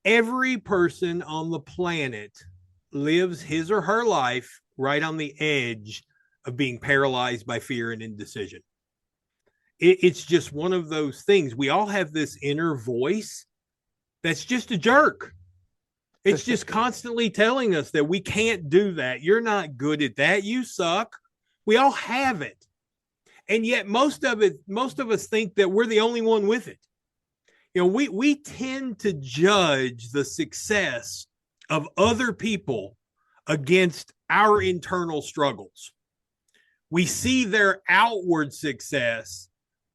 Every person on the planet lives his or her life right on the edge of being paralyzed by fear and indecision. It's just one of those things. We all have this inner voice that's just a jerk. It's just constantly telling us that we can't do that. You're not good at that. You suck. We all have it. And yet most of us think that we're the only one with it. We tend to judge the success of other people against our internal struggles. We see their outward success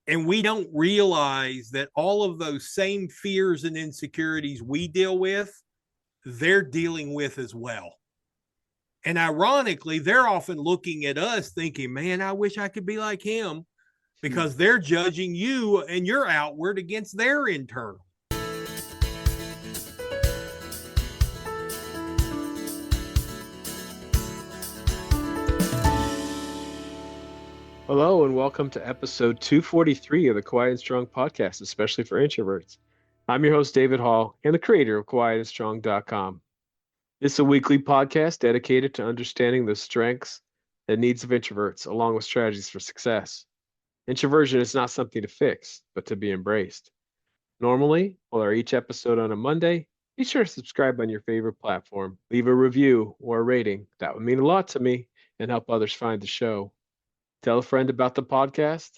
and we don't realize that all of those same fears and insecurities we deal with, they're dealing with as well. And ironically, they're often looking at us thinking, man, I wish I could be like him, because they're judging you and your outward against their internal. Hello and welcome to episode 243 of the Quiet and Strong podcast, especially for introverts. I'm your host, David Hall, and the creator of quietandstrong.com. This is a weekly podcast dedicated to understanding the strengths and needs of introverts, along with strategies for success. Introversion is not something to fix, but to be embraced. Normally, we'll air each episode on a Monday. Be sure to subscribe on your favorite platform, leave a review or a rating. That would mean a lot to me and help others find the show. Tell a friend about the podcast.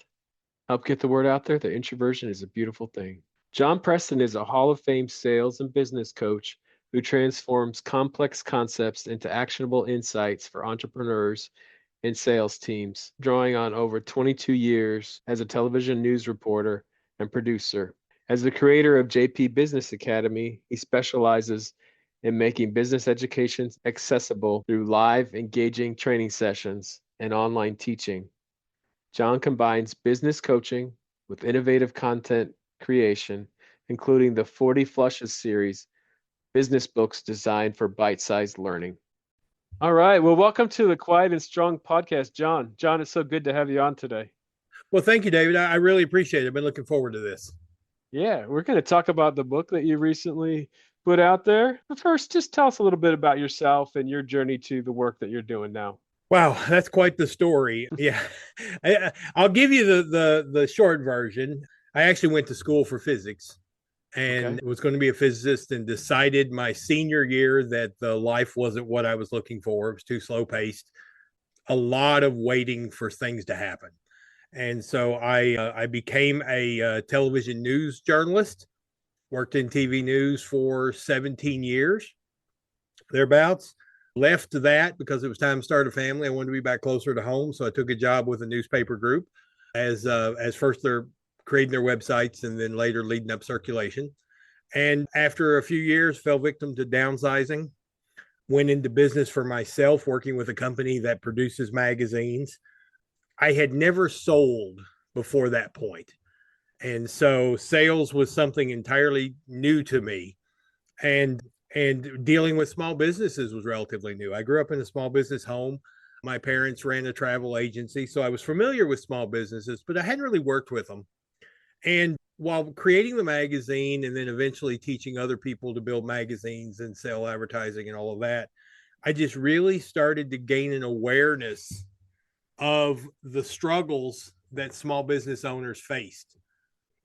Help get the word out there that introversion is a beautiful thing. John Preston is a Hall of Fame sales and business coach who transforms complex concepts into actionable insights for entrepreneurs and sales teams, drawing on over 22 years as a television news reporter and producer. As the creator of JP Business Academy, he specializes in making business education accessible through live, engaging training sessions and online teaching. John combines business coaching with innovative content creation, including the 40 Flushes series, business books designed for bite-sized learning. All right. Well, welcome to the Quiet and Strong podcast, John. John, it's so good to have you on today. Well, thank you, David. I really appreciate it. I've been looking forward to this. Yeah, we're going to talk about the book that you recently put out there. But first, just tell us a little bit about yourself and your journey to the work that you're doing now. Wow, that's quite the story. Yeah, I'll give you the short version. I actually went to school for physics and Okay. was going to be a physicist, and decided my senior year that the life wasn't what I was looking for. It was too slow paced, a lot of waiting for things to happen. And so I became a television news journalist, worked in TV news for 17 years, thereabouts. Left that because it was time to start a family. I wanted to be back closer to home, so I took a job with a newspaper group as first they're creating their websites and then later leading up circulation. And after a few years, fell victim to downsizing. Went into business for myself, working with a company that produces magazines. I had never sold before that point, and so sales was something entirely new to me. And dealing with small businesses was relatively new. I grew up in a small business home. My parents ran a travel agency, so I was familiar with small businesses, but I hadn't really worked with them. And while creating the magazine and then eventually teaching other people to build magazines and sell advertising and all of that, I just really started to gain an awareness of the struggles that small business owners faced.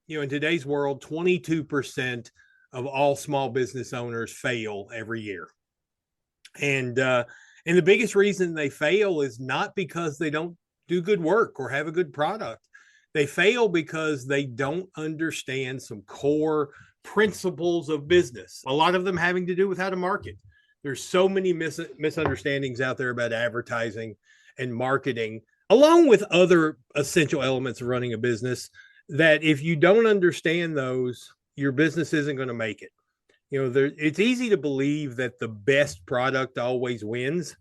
In today's world, 22% of all small business owners fail every year. And the biggest reason they fail is not because they don't do good work or have a good product. They fail because they don't understand some core principles of business, a lot of them having to do with how to market. There's so many misunderstandings out there about advertising and marketing, along with other essential elements of running a business, that if you don't understand those, your business isn't going to make it. It's easy to believe that the best product always wins,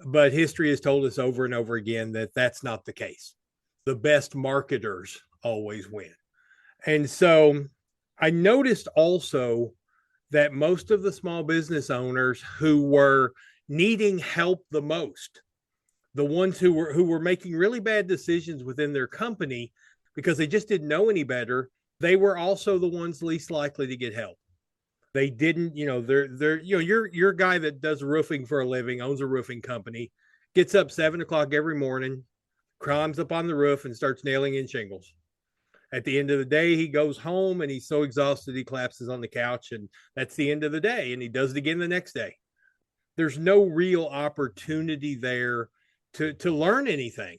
but history has told us over and over again that that's not the case. The best marketers always win. And so I noticed also that most of the small business owners who were needing help the most, the ones who were making really bad decisions within their company because they just didn't know any better, they were also the ones least likely to get help. They didn't, they're, your guy that does roofing for a living, owns a roofing company, gets up 7 o'clock every morning, climbs up on the roof and starts nailing in shingles. At the end of the day, he goes home and he's so exhausted he collapses on the couch, and that's the end of the day. And he does it again the next day. There's no real opportunity there to learn anything.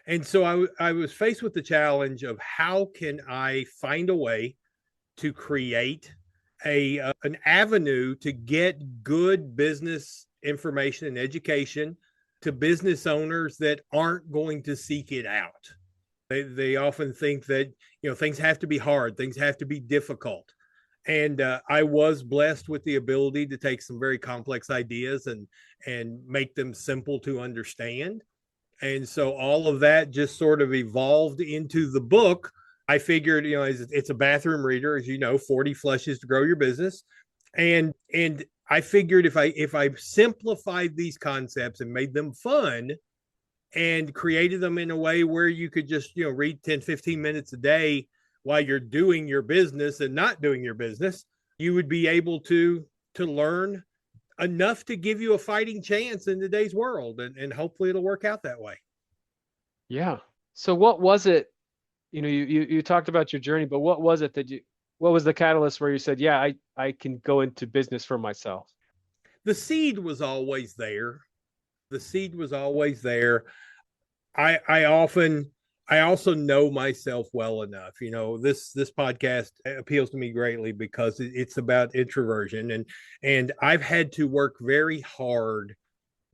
And so I was faced with the challenge of how can I find a way to create an avenue to get good business information and education to business owners that aren't going to seek it out. They often think that things have to be hard, things have to be difficult. And I was blessed with the ability to take some very complex ideas and make them simple to understand. And so all of that just sort of evolved into the book. I figured, it's a bathroom reader, as you know, 40 flushes to grow your business. And I figured if I simplified these concepts and made them fun and created them in a way where you could just, read 10, 15 minutes a day while you're doing your business and not doing your business, you would be able to learn enough to give you a fighting chance in today's world. And hopefully it'll work out that way. Yeah. So what was it, you talked about your journey, but what was it what was the catalyst where you said, yeah, I can go into business for myself? The seed was always there. The seed was always there. I also know myself well enough. This podcast appeals to me greatly because it's about introversion, and I've had to work very hard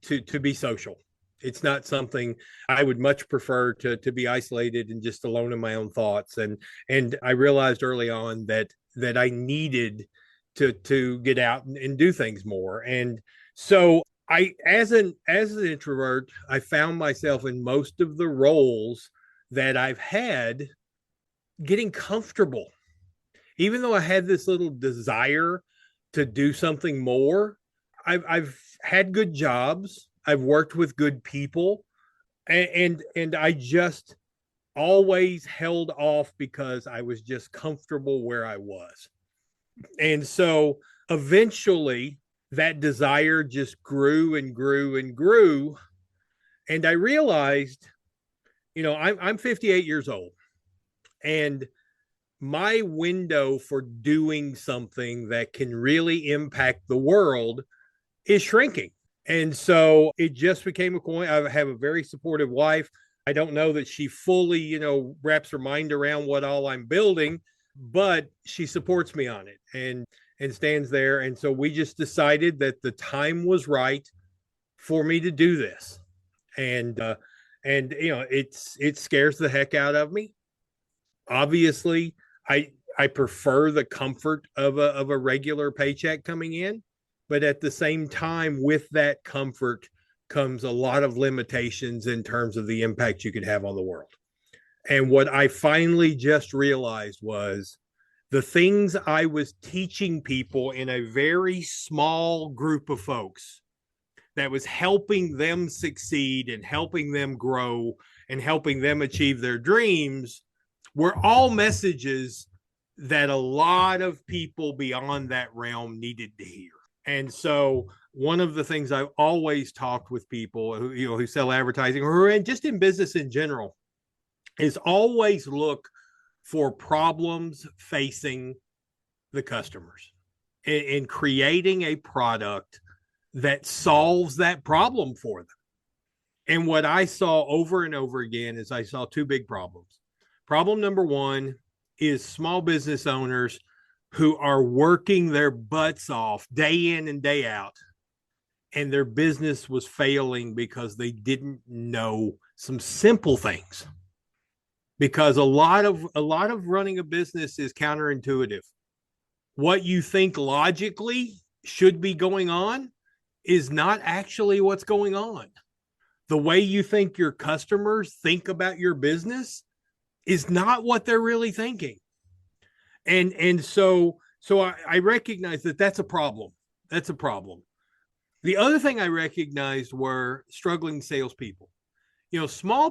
to be social. It's not something I would much prefer to be isolated and just alone in my own thoughts. And I realized early on that I needed to get out and do things more. And so as an introvert, I found myself in most of the roles that I've had getting comfortable. Even though I had this little desire to do something more, I've had good jobs. I've worked with good people, and I just always held off because I was just comfortable where I was. And so eventually that desire just grew and grew and grew. And I realized, I'm 58 years old, and my window for doing something that can really impact the world is shrinking. And so it just became a point. I have a very supportive wife. I don't know that she fully, wraps her mind around what all I'm building, but she supports me on it and stands there. And so we just decided that the time was right for me to do this. And it scares the heck out of me. Obviously, I prefer the comfort of a regular paycheck coming in, but at the same time, with that comfort comes a lot of limitations in terms of the impact you could have on the world. And what I finally just realized was the things I was teaching people in a very small group of folks that was helping them succeed and helping them grow and helping them achieve their dreams were all messages that a lot of people beyond that realm needed to hear. And so one of the things I've always talked with people who sell advertising or who are just in business in general is always look for problems facing the customers and creating a product that solves that problem for them. And what I saw over and over again is I saw two big problems. Problem number one is small business owners who are working their butts off day in and day out, and their business was failing because they didn't know some simple things. Because a lot of running a business is counterintuitive. What you think logically should be going on is not actually what's going on. The way you think your customers think about your business is not what they're really thinking. And so I recognize that that's a problem. That's a problem. The other thing I recognized were struggling salespeople. Small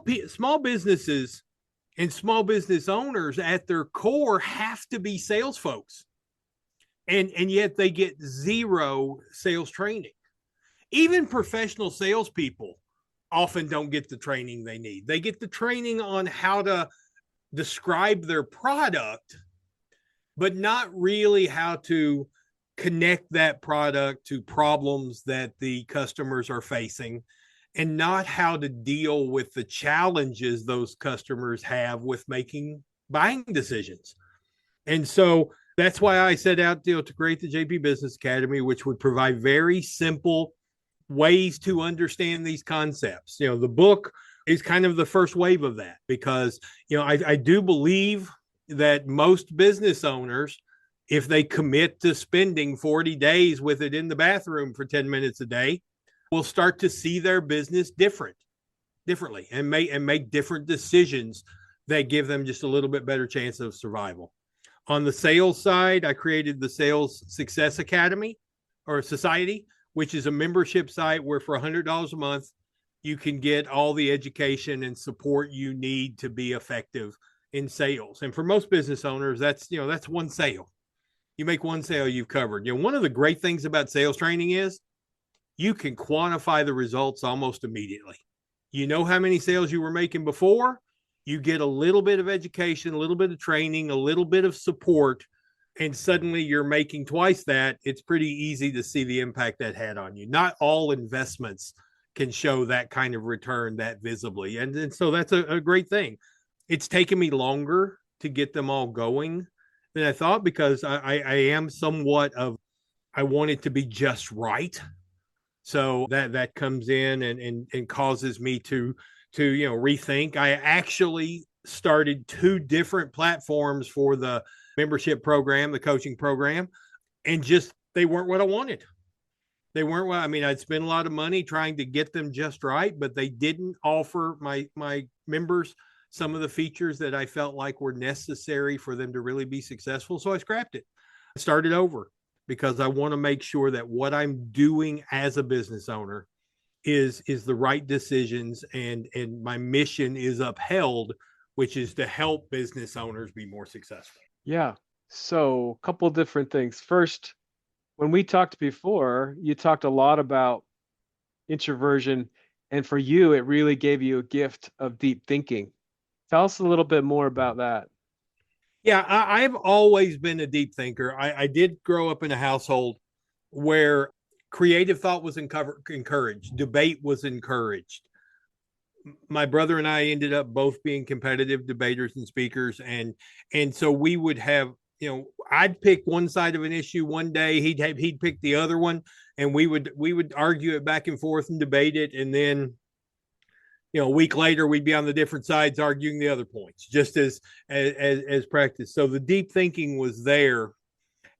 businesses and small business owners at their core have to be sales folks. and yet they get zero sales training. Even professional salespeople often don't get the training they need. They get the training on how to describe their product, but not really how to connect that product to problems that the customers are facing, and not how to deal with the challenges those customers have with making buying decisions. And so that's why I set out to create the JP Business Academy, which would provide very simple ways to understand these concepts. The book is kind of the first wave of that, because I do believe that most business owners, if they commit to spending 40 days with it in the bathroom for 10 minutes a day, will start to see their business differently and make different decisions that give them just a little bit better chance of survival. On the sales side, I created the Sales Success Academy or Society, which is a membership site where for $100 a month, you can get all the education and support you need to be effective in sales. And for most business owners, that's one sale. You make one sale, you've covered. One of the great things about sales training is you can quantify the results almost immediately. You know how many sales you were making before. You get a little bit of education, a little bit of training, a little bit of support, and suddenly you're making twice that. It's pretty easy to see the impact that had on you. Not all investments can show that kind of return that visibly. And so that's a great thing. It's taken me longer to get them all going than I thought, because I am somewhat of, I want it to be just right. So that comes in and causes me to rethink. I actually started 2 different platforms for the membership program, the coaching program, and just they weren't what I wanted. They weren't what, I'd spend a lot of money trying to get them just right, but they didn't offer my members some of the features that I felt like were necessary for them to really be successful. So I scrapped it. I started over, because I want to make sure that what I'm doing as a business owner is the right decisions, and my mission is upheld, which is to help business owners be more successful. Yeah. So a couple different things. First, when we talked before, you talked a lot about introversion, and for you, it really gave you a gift of deep thinking. Tell us a little bit more about that. Yeah, I've always been a deep thinker. I did grow up in a household where creative thought was encouraged, debate was encouraged. My brother and I ended up both being competitive debaters and speakers, and so we would have, I'd pick one side of an issue one day, he'd pick the other one, and we would argue it back and forth and debate it, and then a week later we'd be on the different sides arguing the other points, just as practice. So the deep thinking was there,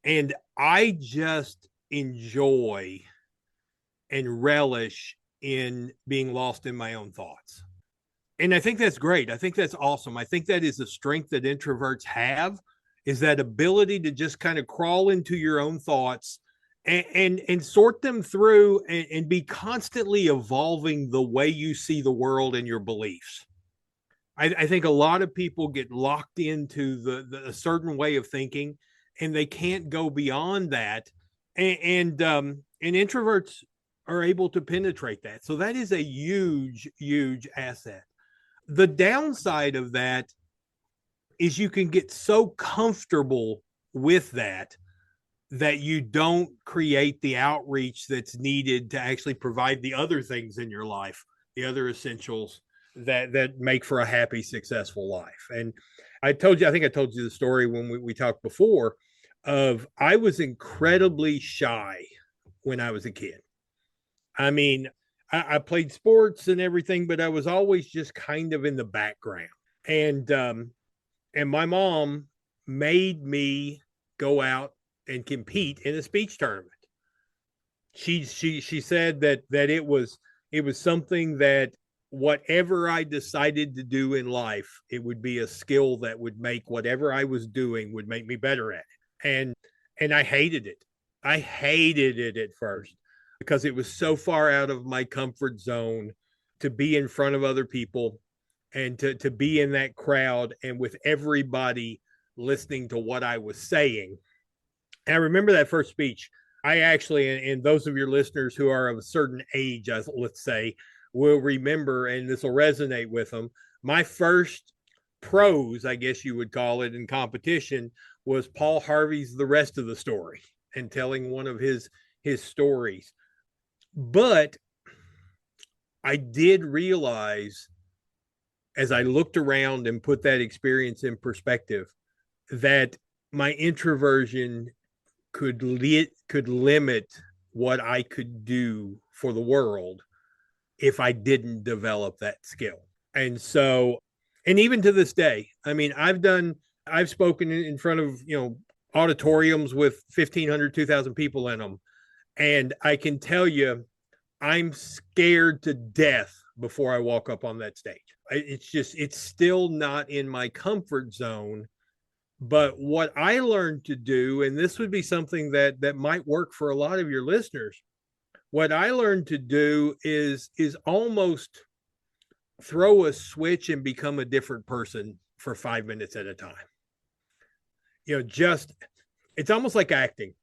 and I just enjoy and relish in being lost in my own thoughts. And I think that's great. I think that's awesome. I think that is a strength that introverts have, is that ability to just kind of crawl into your own thoughts and sort them through, and be constantly evolving the way you see the world and your beliefs. I think a lot of people get locked into a certain way of thinking, and they can't go beyond that. And introverts are able to penetrate that. So that is a huge, huge asset. The downside of that is you can get so comfortable with that you don't create the outreach that's needed to actually provide the other things in your life, the other essentials that make for a happy, successful life. And I think I told you the story when we talked before of, I was incredibly shy when I was a kid. I played sports and everything, but I was always just kind of in the background. And my mom made me go out and compete in a speech tournament. She said that it was something that whatever I decided to do in life, it would be a skill that would make whatever I was doing would make me better at it. And I hated it. I hated it at first, because it was so far out of my comfort zone to be in front of other people, and to be in that crowd and with everybody listening to what I was saying. And I remember that first speech. I actually, and those of your listeners who are of a certain age, let's say, will remember, and this will resonate with them. My first prose, I guess you would call it, in competition was Paul Harvey's The Rest of the Story, and telling one of his stories. But I did realize, as I looked around and put that experience in perspective, that my introversion could limit what I could do for the world if I didn't develop that skill. And so, and even to this day, I mean, I've spoken in front of, auditoriums with 1,500, 2,000 people in them. And I can tell you, I'm scared to death before I walk up on that stage. It's still not in my comfort zone. But what I learned to do, and this would be something that might work for a lot of your listeners, what I learned to do is almost throw a switch and become a different person for 5 minutes at a time. Just it's almost like acting.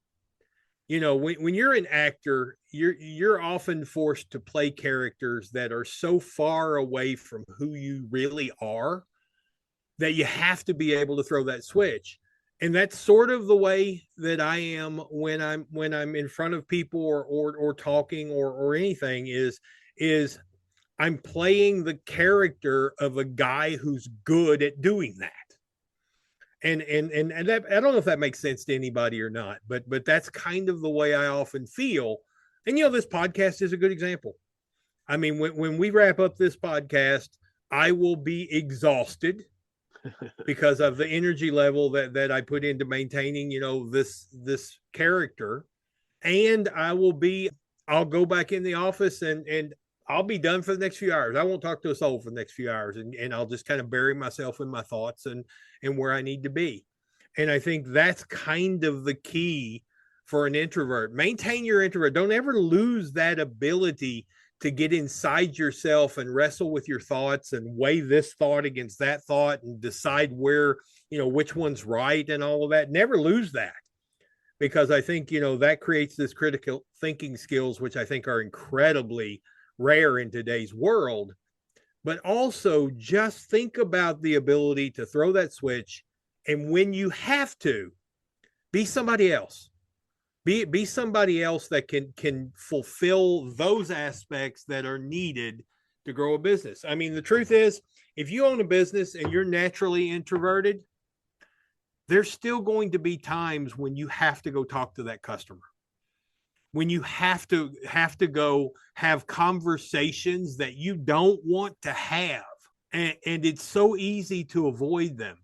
When you're an actor, you're often forced to play characters that are so far away from who you really are that you have to be able to throw that switch. And that's sort of the way that I am when I'm in front of people or talking or anything is I'm playing the character of a guy who's good at doing that. And that, I don't know if that makes sense to anybody or not, but that's kind of the way I often feel. And this podcast is a good example. I mean, when we wrap up this podcast, I will be exhausted because of the energy level that I put into maintaining, this character. And I'll go back in the office and I'll be done for the next few hours. I won't talk to a soul for the next few hours, and I'll just kind of bury myself in my thoughts and where I need to be. And I think that's kind of the key for an introvert. Maintain your introvert. Don't ever lose that ability to get inside yourself and wrestle with your thoughts and weigh this thought against that thought and decide where, which one's right and all of that. Never lose that, because I think, that creates this critical thinking skills, which I think are incredibly rare in today's world. But also just think about the ability to throw that switch. And when you have to, be somebody else. Be somebody else that can fulfill those aspects that are needed to grow a business. I mean, the truth is, if you own a business and you're naturally introverted, there's still going to be times when you have to go talk to that customer, when you have to go have conversations that you don't want to have, and it's so easy to avoid them.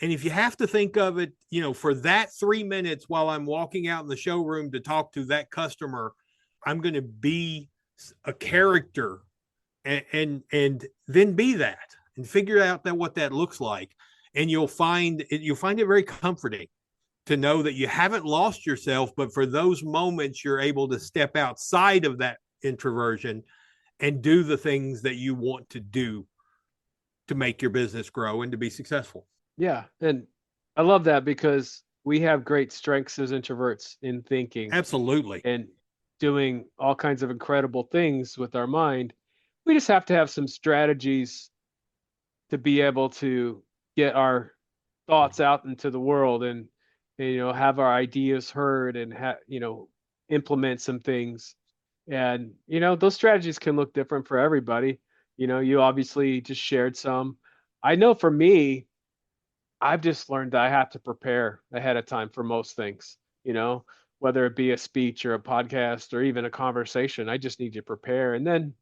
And if you have to think of it, for that 3 minutes while I'm walking out in the showroom to talk to that customer, I'm going to be a character and then be that and figure out what that looks like. And you'll find it very comforting to know that you haven't lost yourself, but for those moments, you're able to step outside of that introversion and do the things that you want to do to make your business grow and to be successful. Yeah. And I love that, because we have great strengths as introverts in thinking. Absolutely. And doing all kinds of incredible things with our mind. We just have to have some strategies to be able to get our thoughts out into the world and have our ideas heard and implement some things. And those strategies can look different for everybody. You obviously just shared some. I know for me, I've just learned that I have to prepare ahead of time for most things, whether it be a speech or a podcast or even a conversation. I just need to prepare, and then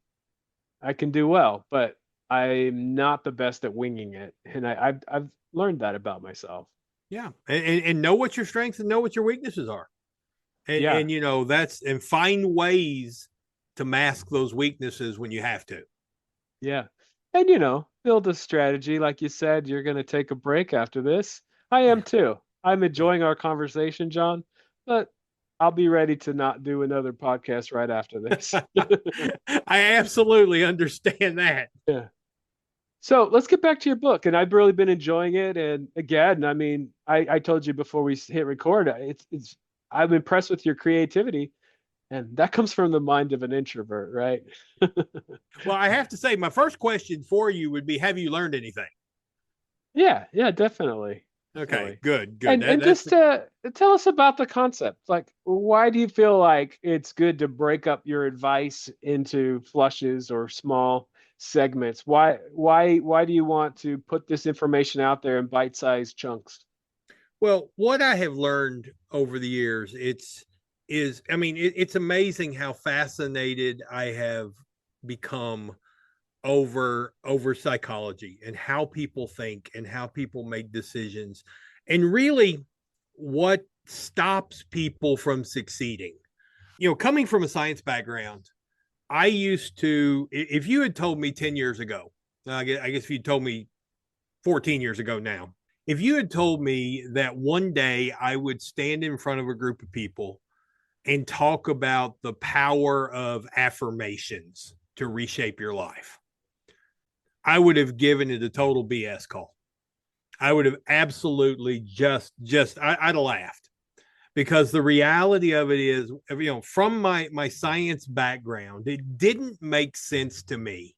I can do well. But I'm not the best at winging it, and I've learned that about myself. Yeah, and know what your strengths and know what your weaknesses are, and Yeah. and find ways to mask those weaknesses when you have to. Yeah. And build a strategy. Like you said, you're going to take a break after this. I am too. I'm enjoying our conversation, John, but I'll be ready to not do another podcast right after this. I absolutely understand that. Yeah. So let's get back to your book. And I've really been enjoying it. And again, I mean, I told you before we hit record, it's I'm impressed with your creativity. And that comes from the mind of an introvert, right? Well, I have to say, my first question for you would be, have you learned anything? Yeah, definitely. Okay, Definitely. good. And That's just tell us about the concept. Like, why do you feel like it's good to break up your advice into flushes or small segments? Why do you want to put this information out there in bite-sized chunks? well, what I have learned over the years, it's amazing how fascinated I have become over psychology and how people think and how people make decisions, and really what stops people from succeeding. Coming from a science background, I used to, if you had told me 10 years ago, I guess if you told me 14 years ago now, if you had told me that one day I would stand in front of a group of people and talk about the power of affirmations to reshape your life, I would have given it a total BS call. I would have absolutely I'd have laughed, because the reality of it is, from my science background, it didn't make sense to me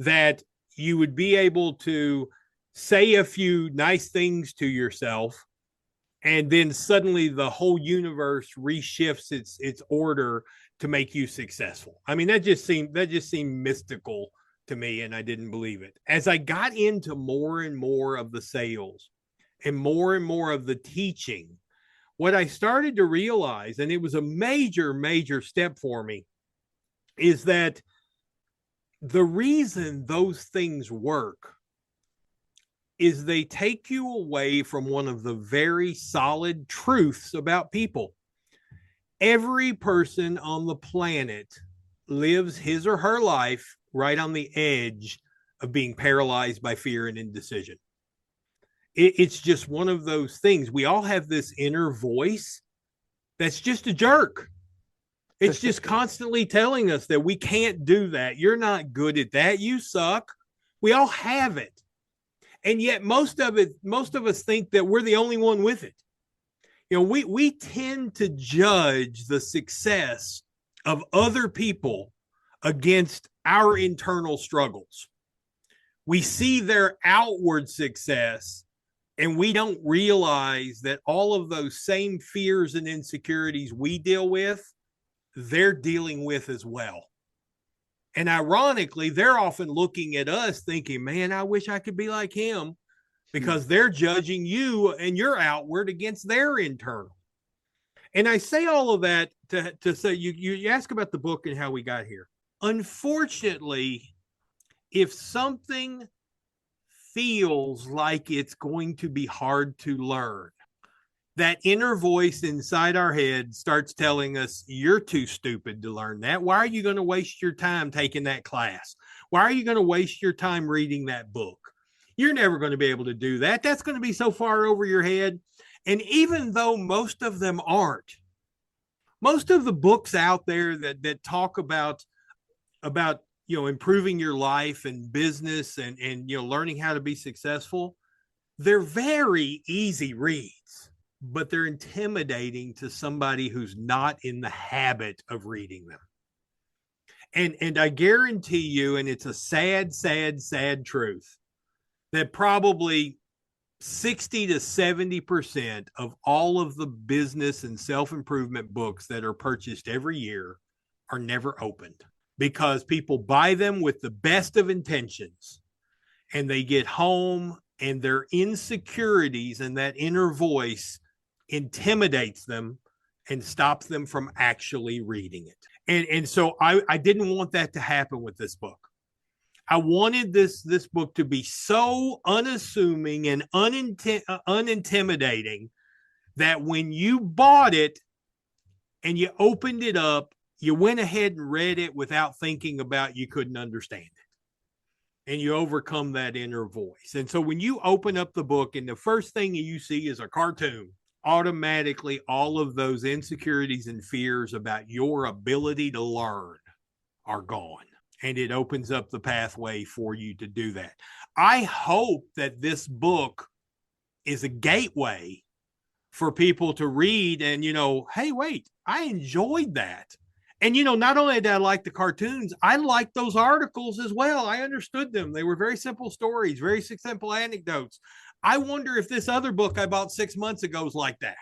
that you would be able to say a few nice things to yourself, and then suddenly the whole universe reshifts its order to make you successful. I mean, that just seemed mystical to me, and I didn't believe it. As I got into more and more of the sales and more of the teaching, what I started to realize, and it was a major step for me, is that the reason those things work is they take you away from one of the very solid truths about people. Every person on the planet lives his or her life right on the edge of being paralyzed by fear and indecision. It's just one of those things. We all have this inner voice that's just a jerk. It's just constantly telling us that we can't do that. You're not good at that. You suck. We all have it. And yet most of us think that we're the only one with it. We tend to judge the success of other people against our internal struggles. We see their outward success, and we don't realize that all of those same fears and insecurities we deal with, they're dealing with as well. And ironically, they're often looking at us thinking, man, I wish I could be like him, because they're judging you and your outward against their internal. And I say all of that to say, you ask about the book and how we got here. Unfortunately, if something feels like it's going to be hard to learn, that inner voice inside our head starts telling us, you're too stupid to learn that. Why are you going to waste your time taking that class? Why are you going to waste your time reading that book? You're never going to be able to do that. That's going to be so far over your head. And even though most of them aren't, most of the books out there that talk about improving your life and business and learning how to be successful, they're very easy reads, but they're intimidating to somebody who's not in the habit of reading them. And I guarantee you, and it's a sad truth, that probably 60 to 70% of all of the business and self-improvement books that are purchased every year are never opened, because people buy them with the best of intentions, and they get home and their insecurities and that inner voice intimidates them and stops them from actually reading it. And so I didn't want that to happen with this book. I wanted this book to be so unassuming and unintimidating that when you bought it and you opened it up, you went ahead and read it without thinking about you couldn't understand it. And you overcome that inner voice. And so when you open up the book and the first thing you see is a cartoon, automatically all of those insecurities and fears about your ability to learn are gone. And it opens up the pathway for you to do that. I hope that this book is a gateway for people to read and, hey, wait, I enjoyed that. And, not only did I like the cartoons, I liked those articles as well. I understood them. They were very simple stories, very simple anecdotes. I wonder if this other book I bought 6 months ago is like that.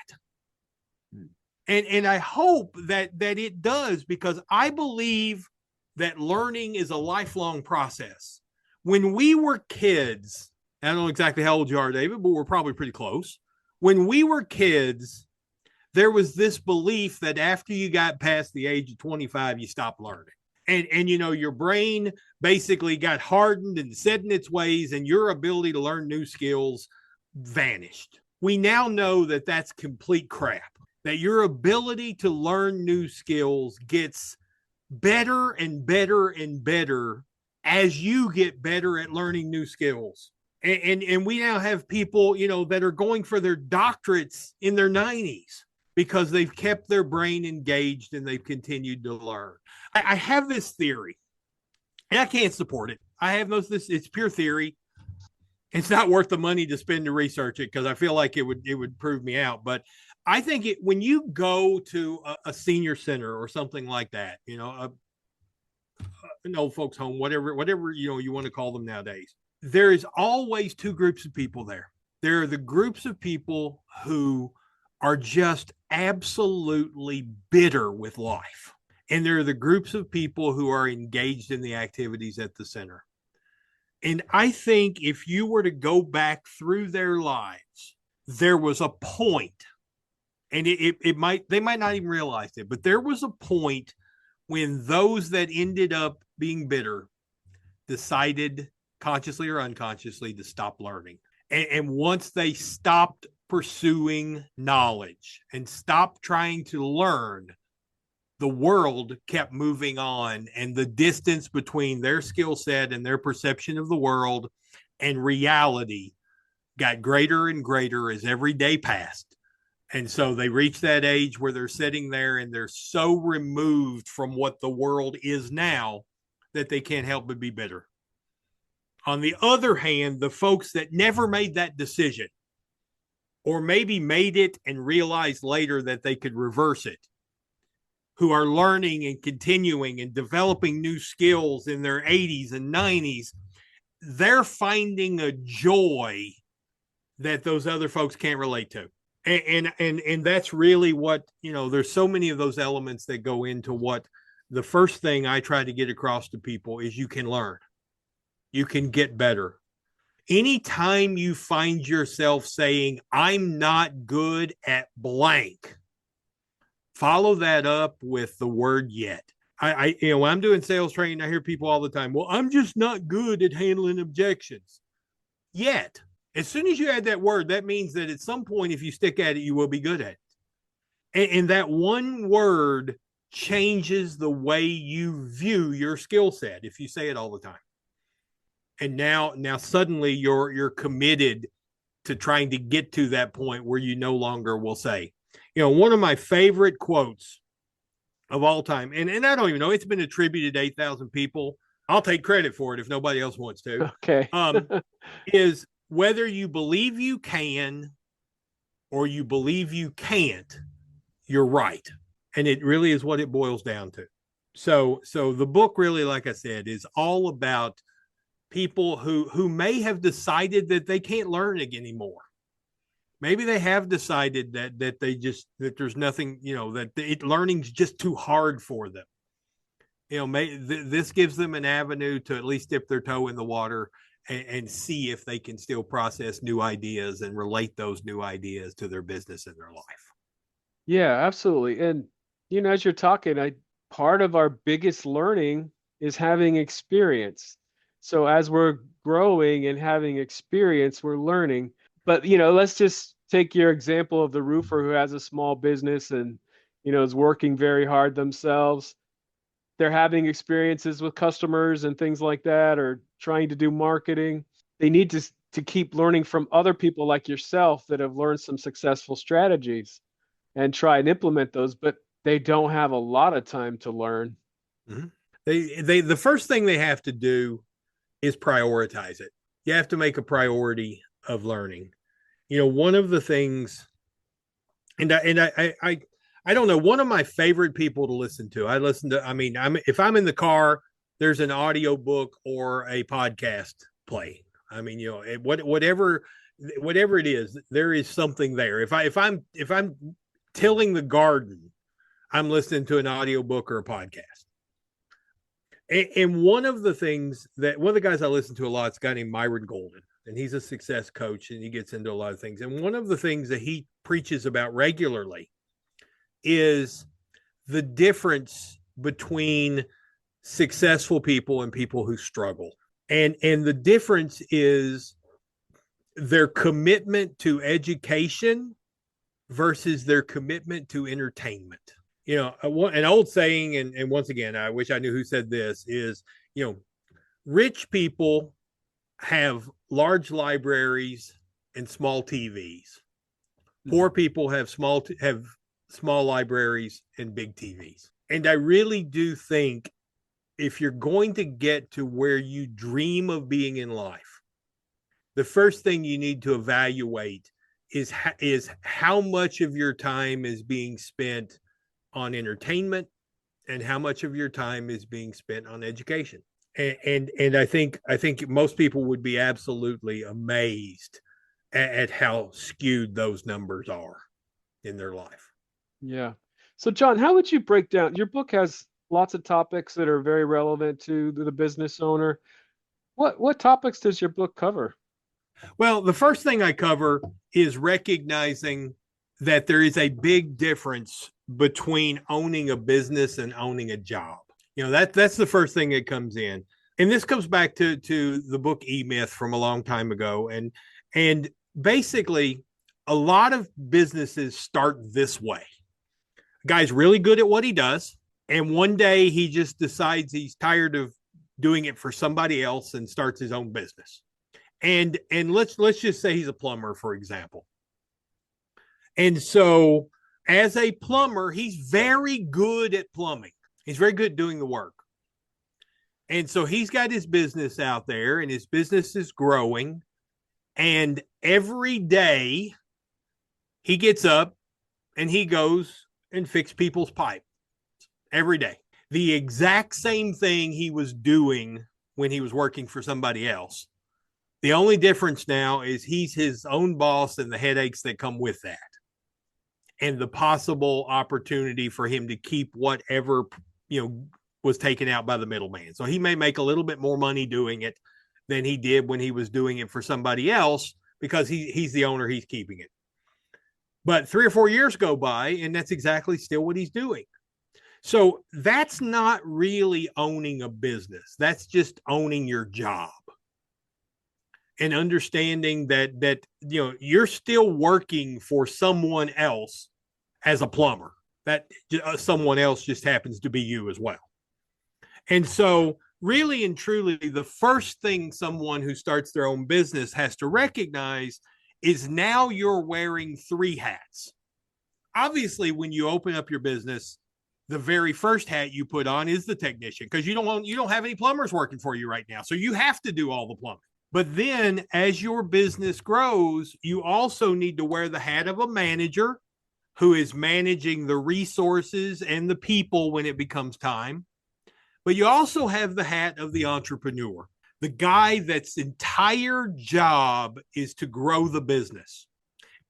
And I hope that it does, because I believe that learning is a lifelong process. When we were kids, I don't know exactly how old you are, David, but we're probably pretty close. When we were kids, there was this belief that after you got past the age of 25, you stopped learning. And your brain basically got hardened and set in its ways, and your ability to learn new skills vanished. We now know that that's complete crap, that your ability to learn new skills gets better and better and better as you get better at learning new skills. And we now have people, that are going for their doctorates in their 90s because they've kept their brain engaged and they've continued to learn. I have this theory, and I can't support it. I have it's pure theory. It's not worth the money to spend to research it, because I feel like it would prove me out. But I think when you go to a senior center or something like that, an old folks home, whatever you want to call them nowadays, there is always two groups of people there. There are the groups of people who are just absolutely bitter with life. And there are the groups of people who are engaged in the activities at the center. And I think if you were to go back through their lives, there was a point, and they might not even realize it, but there was a point when those that ended up being bitter decided, consciously or unconsciously, to stop learning. And once they stopped pursuing knowledge and stopped trying to learn, the world kept moving on, and the distance between their skill set and their perception of the world and reality got greater and greater as every day passed. And so they reach that age where they're sitting there and they're so removed from what the world is now that they can't help but be bitter. On the other hand, the folks that never made that decision, or maybe made it and realized later that they could reverse it, who are learning and continuing and developing new skills in their 80s and 90s, they're finding a joy that those other folks can't relate to. And that's really what, there's so many of those elements that go into what the first thing I try to get across to people is: you can learn, you can get better. Anytime you find yourself saying, I'm not good at blank, follow that up with the word yet. When I'm doing sales training, I hear people all the time, well, I'm just not good at handling objections. Yet, as soon as you add that word, that means that at some point, if you stick at it, you will be good at it. And that one word changes the way you view your skill set if you say it all the time. And now suddenly you're committed to trying to get to that point where you no longer will say, one of my favorite quotes of all time, and I don't even know, it's been attributed to 8,000 people. I'll take credit for it if nobody else wants to. Okay. Is whether you believe you can or you believe you can't, you're right. And it really is what it boils down to. So the book really, like I said, is all about people who may have decided that they can't learn anymore. Maybe they have decided that there's nothing, that learning's just too hard for them. This gives them an avenue to at least dip their toe in the water and see if they can still process new ideas and relate those new ideas to their business and their life. Yeah, absolutely. And, as you're talking, part of our biggest learning is having experience. So as we're growing and having experience, we're learning. But, let's just take your example of the roofer who has a small business and, is working very hard themselves. They're having experiences with customers and things like that, or trying to do marketing. They need to keep learning from other people like yourself that have learned some successful strategies and try and implement those, but they don't have a lot of time to learn. Mm-hmm. The first thing they have to do is prioritize it. You have to make a priority of learning. One of the things And I don't know. One of my favorite people to listen to. I listen to. I mean, if I'm in the car, there's an audio book or a podcast playing. I mean, whatever it is, there is something there. If I'm tilling the garden, I'm listening to an audio book or a podcast. And one of the guys I listen to a lot is a guy named Myron Golden, and he's a success coach, and he gets into a lot of things. And one of the things that he preaches about regularly is the difference between successful people and people who struggle. And the difference is their commitment to education versus their commitment to entertainment. An old saying, and once again, I wish I knew who said this, is, rich people have large libraries and small TVs. Poor people have small libraries and big TVs. And I really do think if you're going to get to where you dream of being in life, the first thing you need to evaluate is how much of your time is being spent on entertainment and how much of your time is being spent on education. And I think most people would be absolutely amazed at how skewed those numbers are in their life. Yeah. So, John, how would you break down? Your book has lots of topics that are very relevant to the business owner. What topics does your book cover? Well, the first thing I cover is recognizing that there is a big difference between owning a business and owning a job. That's the first thing that comes in. And this comes back to the book E-Myth from a long time ago. And basically, a lot of businesses start this way. A guy's really good at what he does, and one day he just decides he's tired of doing it for somebody else and starts his own business. And let's just say he's a plumber, for example. And so as a plumber, he's very good at plumbing. He's very good at doing the work. And so he's got his business out there, and his business is growing. And every day he gets up and he goes and fixes people's pipe every day. The exact same thing he was doing when he was working for somebody else. The only difference now is he's his own boss and the headaches that come with that, and the possible opportunity for him to keep whatever, was taken out by the middleman. So he may make a little bit more money doing it than he did when he was doing it for somebody else, because he's the owner, he's keeping it. But 3 or 4 years go by, and that's exactly still what he's doing. So that's not really owning a business. That's just owning your job. And understanding that you're still working for someone else as a plumber. That someone else just happens to be you as well. And so really and truly, the first thing someone who starts their own business has to recognize is now you're wearing 3 hats. Obviously, when you open up your business, the very first hat you put on is the technician, because you don't have any plumbers working for you right now. So you have to do all the plumbing. But then as your business grows, you also need to wear the hat of a manager who is managing the resources and the people when it becomes time. But you also have the hat of the entrepreneur, the guy that's entire job is to grow the business.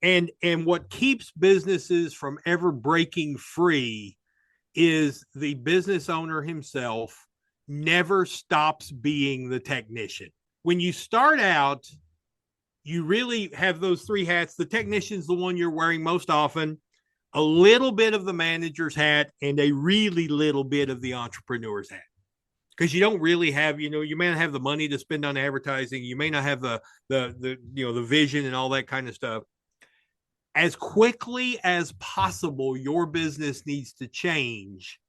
And what keeps businesses from ever breaking free is the business owner himself never stops being the technician. When you start out, you really have those 3 hats. The technician's the one you're wearing most often, a little bit of the manager's hat, and a really little bit of the entrepreneur's hat. Because you don't really have, you may not have the money to spend on advertising. You may not have the vision and all that kind of stuff. As quickly as possible, your business needs to change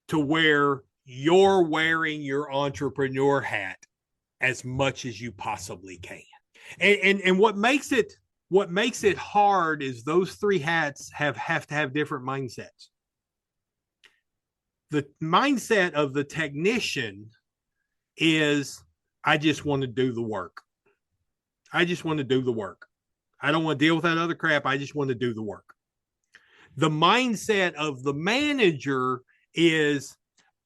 to where you're wearing your entrepreneur hat as much as you possibly can. And what makes it hard is those 3 hats have to have different mindsets. The mindset of the technician is, I just want to do the work. I just want to do the work. I don't want to deal with that other crap. I just want to do the work. The mindset of the manager is,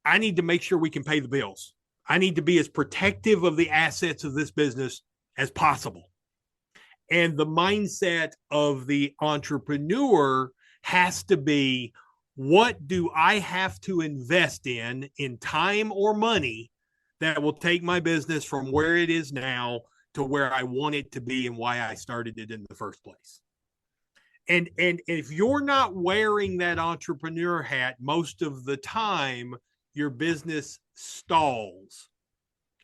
I need to make sure we can pay the bills. I need to be as protective of the assets of this business as possible. And the mindset of the entrepreneur has to be, what do I have to invest in time or money that will take my business from where it is now to where I want it to be and why I started it in the first place. And if you're not wearing that entrepreneur hat most of the time, your business stalls.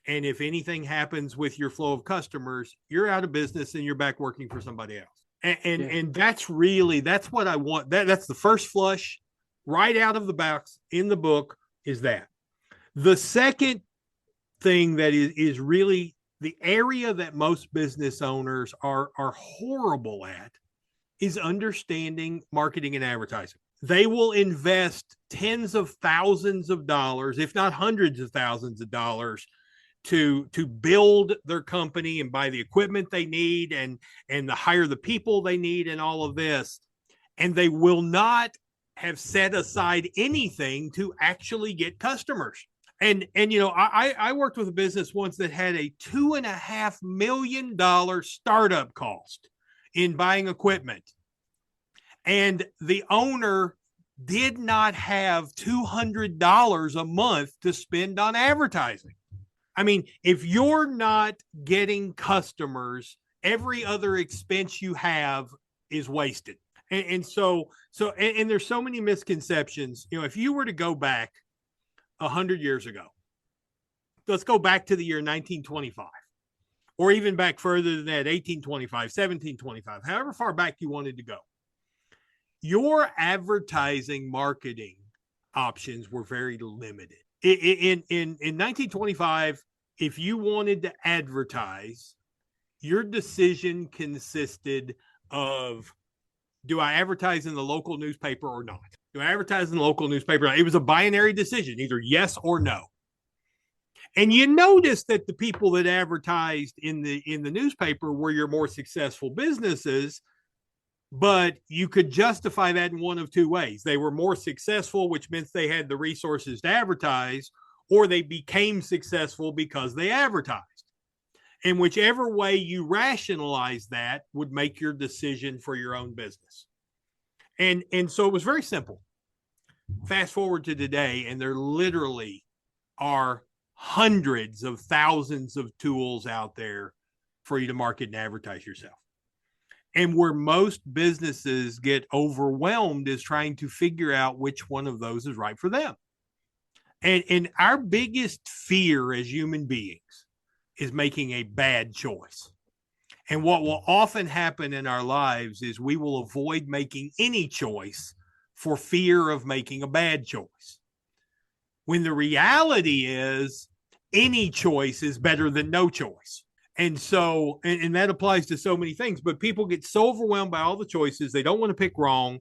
And if anything happens with your flow of customers, you're out of business and you're back working for somebody else. And that's what I want. That's the first flush right out of the box in the book, is that. The second thing that is really the area that most business owners are horrible at is understanding marketing and advertising. They will invest tens of thousands of dollars, if not hundreds of thousands of dollars, to build their company and buy the equipment they need and to hire the people they need and all of this. And they will not have set aside anything to actually get customers. And I worked with a business once that had a $2.5 million startup cost in buying equipment. And the owner did not have $200 a month to spend on advertising. I mean, if you're not getting customers, every other expense you have is wasted. And so there's so many misconceptions. If you were to go back 100 years ago, let's go back to the year 1925, or even back further than that, 1825, 1725, however far back you wanted to go. Your advertising marketing options were very limited. In 1925, if you wanted to advertise, your decision consisted of, do I advertise in the local newspaper or not? Do I advertise in the local newspaper? It was a binary decision, either yes or no. And you notice that the people that advertised in the newspaper were your more successful businesses, but you could justify that in one of two ways. They were more successful, which meant they had the resources to advertise, or they became successful because they advertised. And whichever way you rationalize that would make your decision for your own business. And so it was very simple. Fast forward to today, and there literally are hundreds of thousands of tools out there for you to market and advertise yourself. And where most businesses get overwhelmed is trying to figure out which one of those is right for them. And our biggest fear as human beings is making a bad choice. And what will often happen in our lives is we will avoid making any choice for fear of making a bad choice. When the reality is any choice is better than no choice. And so, and that applies to so many things, but people get so overwhelmed by all the choices, they don't want to pick wrong.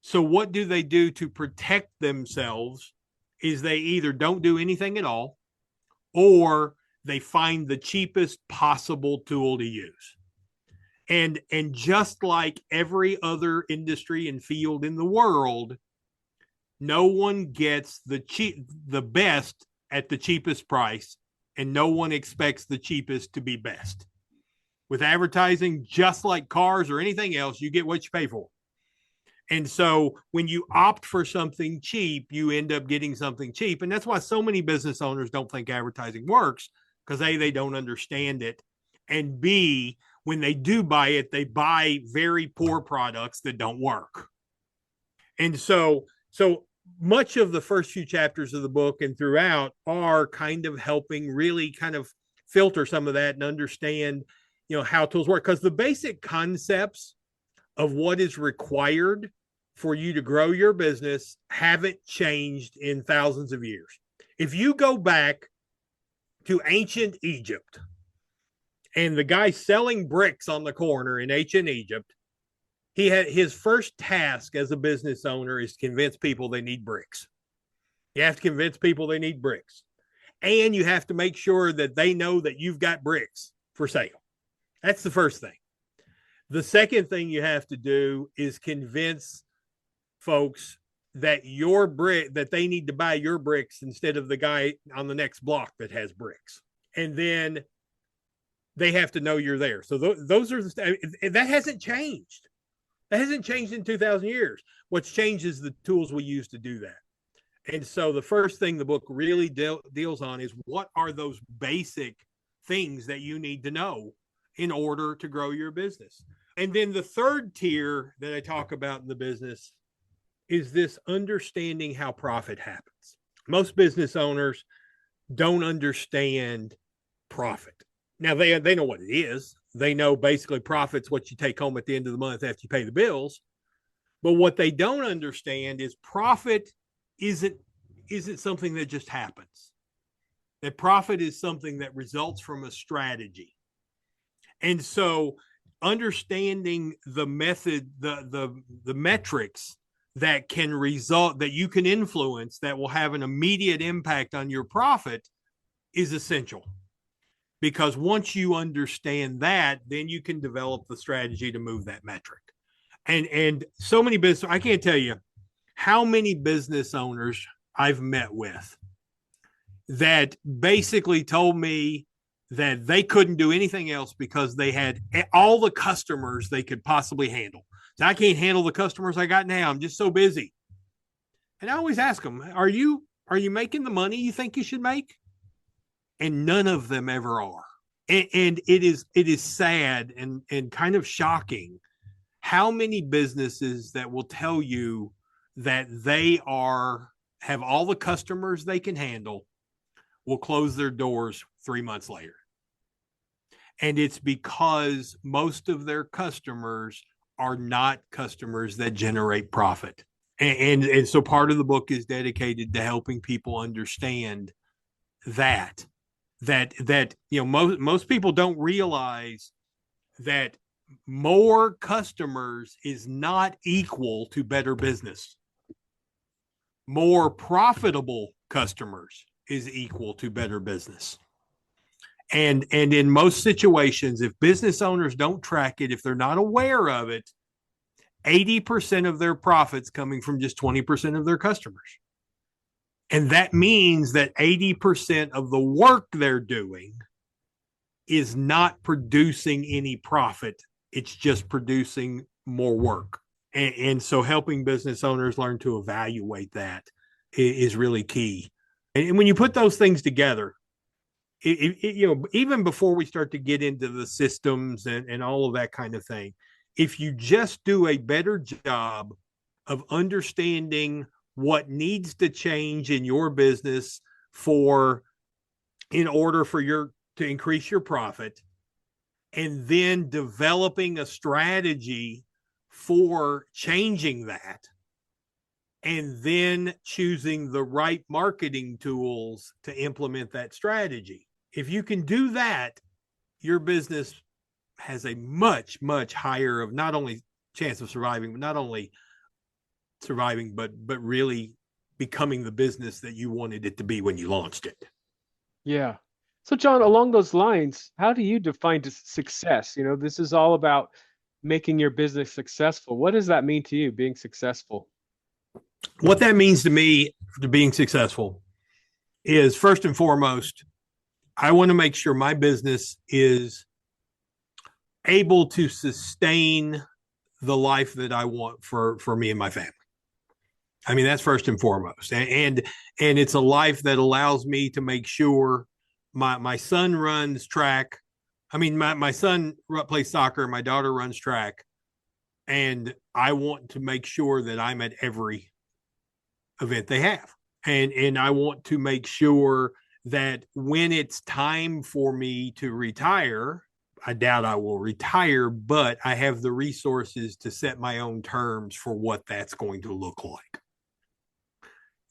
So what do they do to protect themselves is they either don't do anything at all, or they find the cheapest possible tool to use. And just like every other industry and field in the world, no one gets the best at the cheapest price, and no one expects the cheapest to be best. With advertising, just like cars or anything else, you get what you pay for. And so when you opt for something cheap, you end up getting something cheap. And that's why so many business owners don't think advertising works, because A, they don't understand it, and B, when they do buy it, they buy very poor products that don't work. And so much of the first few chapters of the book and throughout are kind of helping really kind of filter some of that and understand, how tools work. Because the basic concepts of what is required for you to grow your business haven't changed in thousands of years. If you go back to ancient Egypt, and the guy selling bricks on the corner in ancient Egypt, he had his first task as a business owner is to convince people they need bricks. You have to convince people they need bricks. And you have to make sure that they know that you've got bricks for sale. That's the first thing. The second thing you have to do is convince folks that your brick that they need to buy your bricks instead of the guy on the next block that has bricks. And then they have to know you're there. So those are that hasn't changed. That hasn't changed in 2,000 years. What's changed is the tools we use to do that. And so the first thing the book really deals on is what are those basic things that you need to know in order to grow your business. And then the third tier that I talk about in the business is this understanding how profit happens. Most business owners don't understand profit. Now they know what it is. They know basically profit's what you take home at the end of the month after you pay the bills. But what they don't understand is profit isn't something that just happens. That profit is something that results from a strategy. And so understanding the method, the metrics that can result, that you can influence, that will have an immediate impact on your profit is essential. Because once you understand that, then you can develop the strategy to move that metric. And so many business, I can't tell you how many business owners I've met with that basically told me that they couldn't do anything else because they had all the customers they could possibly handle. So I can't handle the customers I got now. I'm just so busy. And I always ask them, are you making the money you think you should make? And none of them ever are. And it is sad and kind of shocking how many businesses that will tell you that they have all the customers they can handle will close their doors 3 months later. And it's because most of their customers are not customers that generate profit. And so part of the book is dedicated to helping people understand that most people don't realize that more customers is not equal to better business. More profitable customers is equal to better business. And in most situations, if business owners don't track it, if they're not aware of it, 80% of their profits coming from just 20% of their customers. And that means that 80% of the work they're doing is not producing any profit. It's just producing more work. And so helping business owners learn to evaluate that is really key. And when you put those things together, even before we start to get into the systems and all of that kind of thing, if you just do a better job of understanding what needs to change in your business in order for to increase your profit, and then developing a strategy for changing that, and then choosing the right marketing tools to implement that strategy. If you can do that, your business has a much, much higher of not only chance of surviving, but really becoming the business that you wanted it to be when you launched it. Yeah. So John, along those lines, how do you define success? This is all about making your business successful. What does that mean to you, being successful? What that means to me, to being successful, is first and foremost, I want to make sure my business is able to sustain the life that I want for me and my family. I mean, that's first and foremost. And it's a life that allows me to make sure my son runs track. I mean, my son plays soccer, my daughter runs track, and I want to make sure that I'm at every event they have. And I want to make sure that when it's time for me to retire, I doubt I will retire, but I have the resources to set my own terms for what that's going to look like.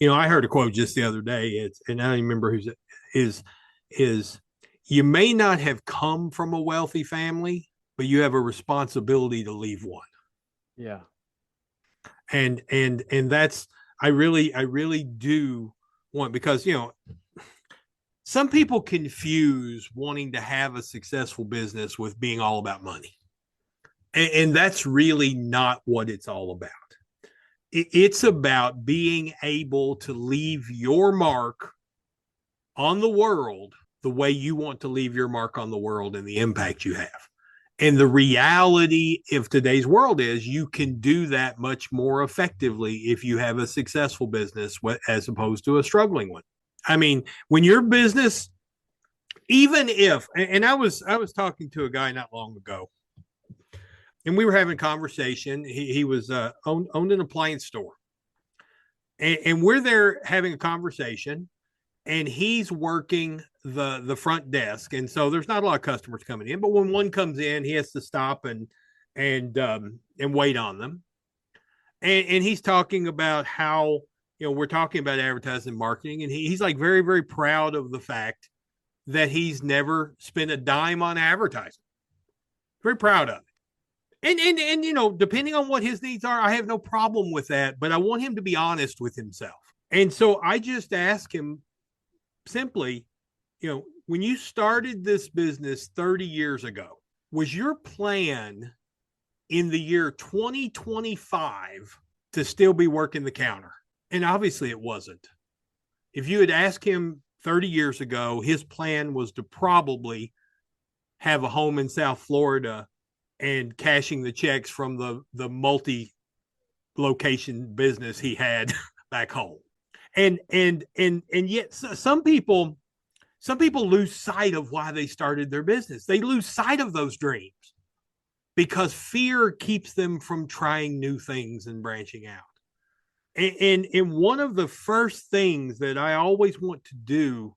I heard a quote just the other day, and I don't even remember who's it is you may not have come from a wealthy family, but you have a responsibility to leave one. Yeah. And that's, I really do want, because, some people confuse wanting to have a successful business with being all about money. And that's really not what it's all about. It's about being able to leave your mark on the world the way you want to leave your mark on the world and the impact you have. And the reality of today's world is you can do that much more effectively if you have a successful business as opposed to a struggling one. I mean, when your business, even if, and I was talking to a guy not long ago, and we were having a conversation. He was owned an appliance store, and we're there having a conversation, and he's working the front desk, and so there's not a lot of customers coming in. But when one comes in, he has to stop and wait on them. And he's talking about how, we're talking about advertising and marketing, and he's like very, very proud of the fact that he's never spent a dime on advertising. Very proud of it. And depending on what his needs are, I have no problem with that, but I want him to be honest with himself. And so I just ask him simply, when you started this business 30 years ago, was your plan in the year 2025 to still be working the counter? And obviously it wasn't. If you had asked him 30 years ago, his plan was to probably have a home in South Florida and cashing the checks from the multi-location business he had back home. And yet some people lose sight of why they started their business. They lose sight of those dreams because fear keeps them from trying new things and branching out. And one of the first things that I always want to do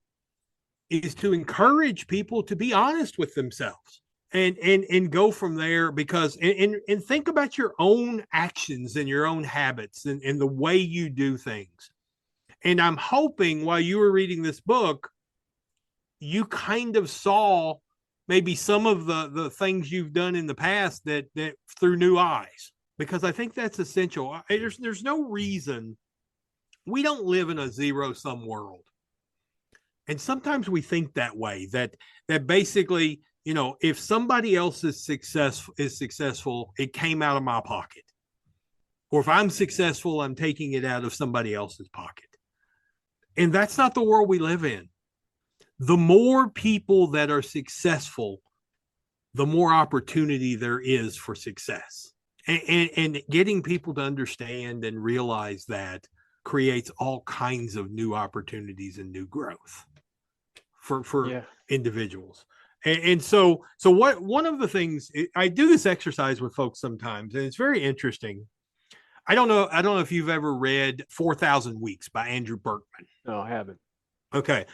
is to encourage people to be honest with themselves and go from there, because and think about your own actions and your own habits and the way you do things. And I'm hoping while you were reading this book, you kind of saw maybe some of the things you've done in the past that through new eyes, because I think that's essential. There's no reason. We don't live in a zero-sum world. And sometimes we think that way, that basically, if somebody else is successful, it came out of my pocket. Or if I'm successful, I'm taking it out of somebody else's pocket. And that's not the world we live in. The more people that are successful, the more opportunity there is for success. And getting people to understand and realize that creates all kinds of new opportunities and new growth for individuals. And so what one of the things, I do this exercise with folks sometimes, and it's very interesting. I don't know if you've ever read 4,000 Weeks by Andrew Berkman. No, I haven't. Okay.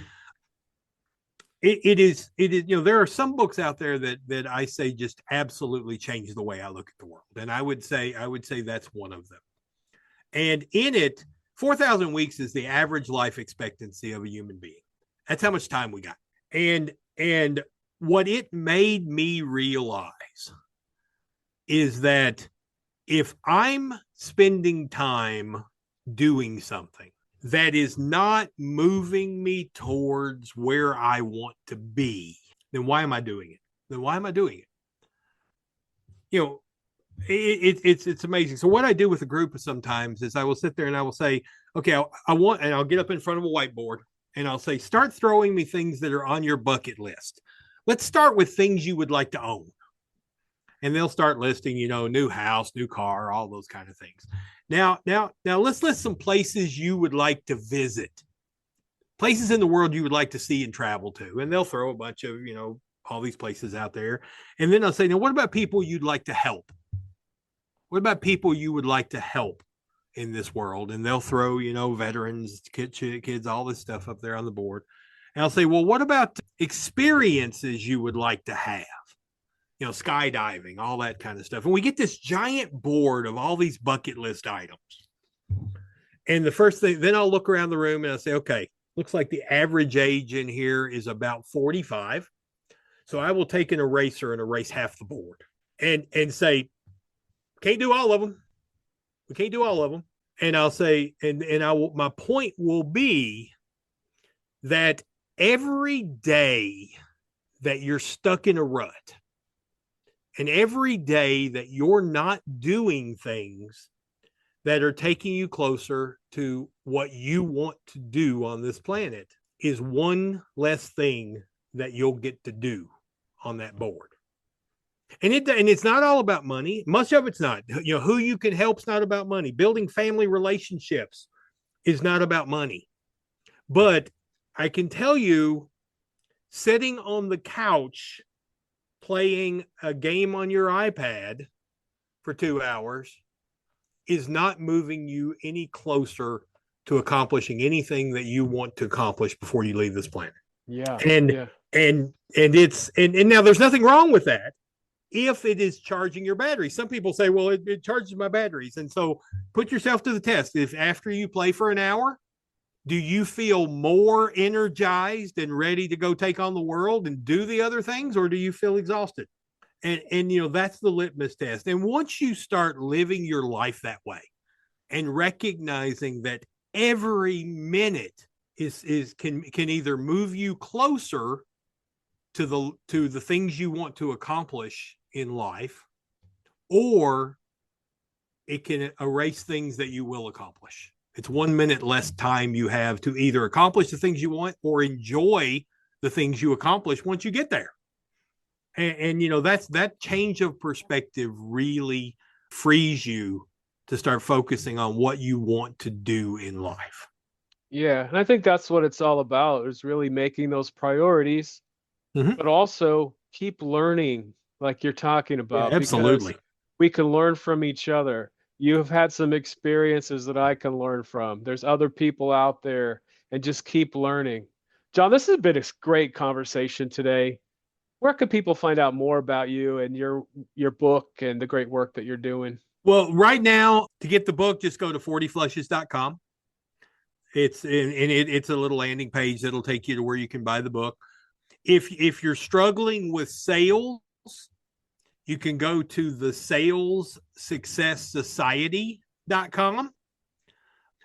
It is, there are some books out there that I say just absolutely change the way I look at the world. And I would say that's one of them. And in it, 4,000 weeks is the average life expectancy of a human being. That's how much time we got. And what it made me realize is that if I'm spending time doing something that is not moving me towards where I want to be, then why am I doing it? It's amazing. So what I do with a group sometimes is I will sit there and I will say, okay, I'll get up in front of a whiteboard and I'll say, start throwing me things that are on your bucket list. Let's start with things you would like to own. And they'll start listing, new house, new car, all those kind of things. Now, let's list some places you would like to visit, places in the world you would like to see and travel to. And they'll throw a bunch of, all these places out there. And then I'll say, now, what about people you'd like to help? What about people you would like to help in this world? And they'll throw, veterans, kids, all this stuff up there on the board. And I'll say, well, what about experiences you would like to have? Skydiving, all that kind of stuff. And we get this giant board of all these bucket list items. And the first thing, then I'll look around the room and I'll say, okay, looks like the average age in here is about 45. So I will take an eraser and erase half the board and say, can't do all of them. We can't do all of them. And I'll say, my point will be that every day that you're stuck in a rut, and every day that you're not doing things that are taking you closer to what you want to do on this planet is one less thing that you'll get to do on that board. And it's not all about money. Much of it's not. Who you can help's not about money. Building family relationships is not about money. But I can tell you, sitting on the couch playing a game on your iPad for 2 hours is not moving you any closer to accomplishing anything that you want to accomplish before you leave this planet. Yeah. And yeah. and now there's nothing wrong with that if it is charging your batteries. Some people say, well, it charges my batteries. And so put yourself to the test. If after you play for an hour, do you feel more energized and ready to go take on the world and do the other things, or do you feel exhausted? And that's the litmus test. And once you start living your life that way and recognizing that every minute can either move you closer to the things you want to accomplish in life, or it can erase things that you will accomplish. It's 1 minute less time you have to either accomplish the things you want or enjoy the things you accomplish once you get there. And that change of perspective really frees you to start focusing on what you want to do in life. Yeah, and I think that's what it's all about, is really making those priorities, but also keep learning, like you're talking Yeah, about, because absolutely. we can learn from each other. You have had some experiences that I can learn from. There's other people out there, and just keep learning. John, this has been a great conversation today. Where can people find out more about you and your book and the great work that you're doing? Well, right now, to get the book, just go to 40flushes.com. It's a little landing page that'll take you to where you can buy the book. If you're struggling with sales, you can go to the salessuccesssociety.com.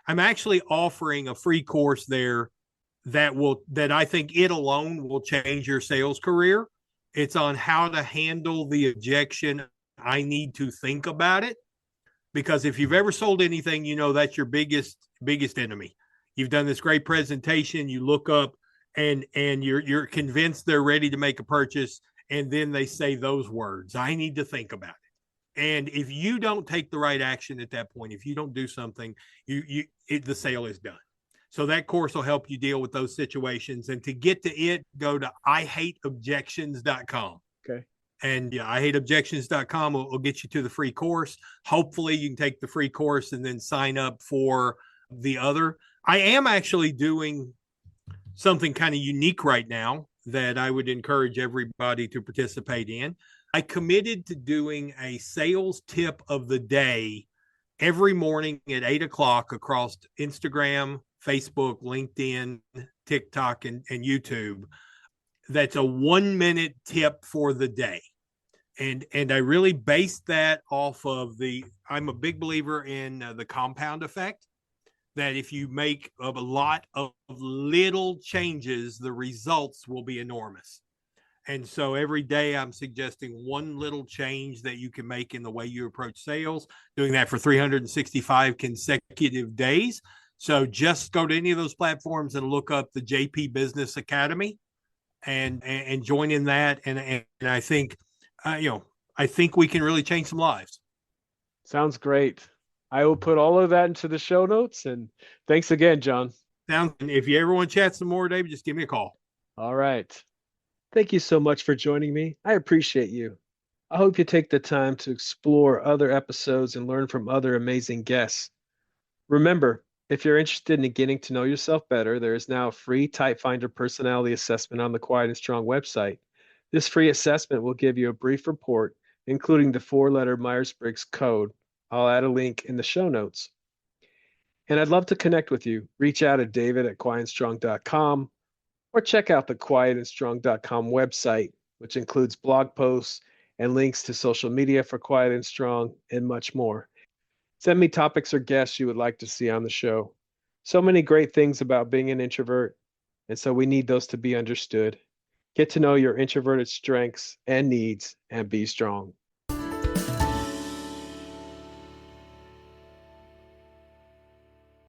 I'm actually offering a free course there that I think it alone will change your sales career. It's on how to handle the objection, I need to think about it. Because if you've ever sold anything, that's your biggest enemy. You've done this great presentation, you look up and you're convinced they're ready to make a purchase, and then they say those words, I need to think about it. And if you don't take the right action at that point, if you don't do something, the sale is done. So that course will help you deal with those situations. And to get to it, go to ihateobjections.com. Okay. And ihateobjections.com will get you to the free course. Hopefully you can take the free course and then sign up for the other. I am actually doing something kind of unique right now that I would encourage everybody to participate in. I committed to doing a sales tip of the day every morning at 8 o'clock across Instagram, Facebook, LinkedIn, TikTok, and YouTube. That's a 1 minute tip for the day. And I really based that off of I'm a big believer in the compound effect, that if you make a lot of little changes, the results will be enormous. And so every day I'm suggesting one little change that you can make in the way you approach sales, doing that for 365 consecutive days. So just go to any of those platforms and look up the JP Business Academy and join in that. And I think, I think we can really change some lives. Sounds great. I will put all of that into the show notes. And thanks again, John. If you ever want to chat some more, David, just give me a call. All right. Thank you so much for joining me. I appreciate you. I hope you take the time to explore other episodes and learn from other amazing guests. Remember, if you're interested in getting to know yourself better, there is now a free Type Finder personality assessment on the Quiet and Strong website. This free assessment will give you a brief report, including the 4-letter Myers-Briggs code. I'll add a link in the show notes. And I'd love to connect with you. Reach out at david@quietandstrong.com or check out the quietandstrong.com website, which includes blog posts and links to social media for Quiet and Strong and much more. Send me topics or guests you would like to see on the show. So many great things about being an introvert, and so we need those to be understood. Get to know your introverted strengths and needs and be strong.